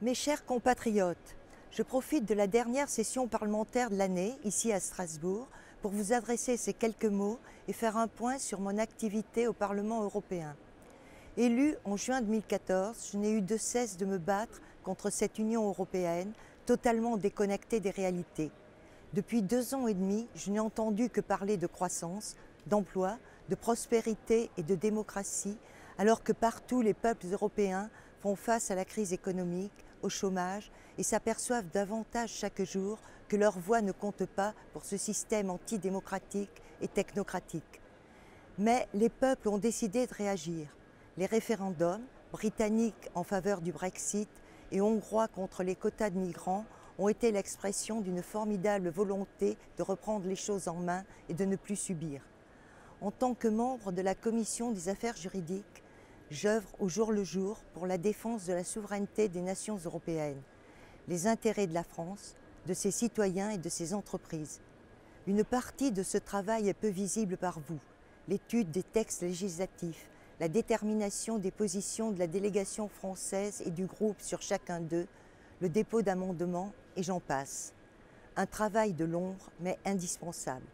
Mes chers compatriotes, je profite de la dernière session parlementaire de l'année, ici à Strasbourg, pour vous adresser ces quelques mots et faire un point sur mon activité au Parlement européen. Élu en juin 2014, je n'ai eu de cesse de me battre contre cette Union européenne totalement déconnectée des réalités. Depuis 2 ans et demi, je n'ai entendu que parler de croissance, d'emploi, de prospérité et de démocratie, alors que partout les peuples européens font face à la crise économique, au chômage et s'aperçoivent davantage chaque jour que leur voix ne compte pas pour ce système antidémocratique et technocratique. Mais les peuples ont décidé de réagir. Les référendums, britanniques en faveur du Brexit et hongrois contre les quotas de migrants, ont été l'expression d'une formidable volonté de reprendre les choses en main et de ne plus subir. En tant que membre de la Commission des affaires juridiques, j'œuvre au jour le jour pour la défense de la souveraineté des nations européennes, les intérêts de la France, de ses citoyens et de ses entreprises. Une partie de ce travail est peu visible par vous, l'étude des textes législatifs, la détermination des positions de la délégation française et du groupe sur chacun d'eux, le dépôt d'amendements et j'en passe. Un travail de l'ombre mais indispensable.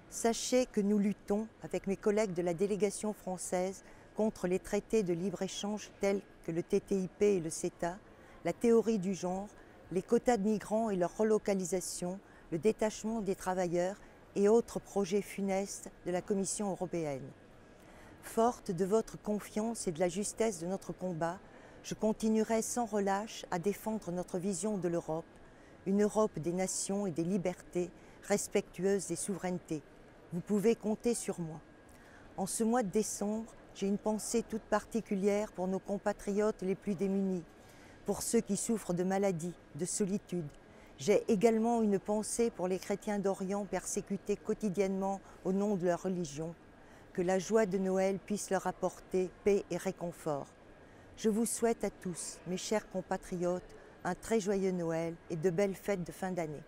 Sachez que nous luttons avec mes collègues de la délégation française contre les traités de libre-échange tels que le TTIP et le CETA, la théorie du genre, les quotas de migrants et leur relocalisation, le détachement des travailleurs et autres projets funestes de la Commission européenne. Forte de votre confiance et de la justesse de notre combat, je continuerai sans relâche à défendre notre vision de l'Europe, une Europe des nations et des libertés, respectueuse des souverainetés. Vous pouvez compter sur moi. En ce mois de décembre, j'ai une pensée toute particulière pour nos compatriotes les plus démunis, pour ceux qui souffrent de maladies, de solitude. J'ai également une pensée pour les chrétiens d'Orient persécutés quotidiennement au nom de leur religion. Que la joie de Noël puisse leur apporter paix et réconfort. Je vous souhaite à tous, mes chers compatriotes, un très joyeux Noël et de belles fêtes de fin d'année.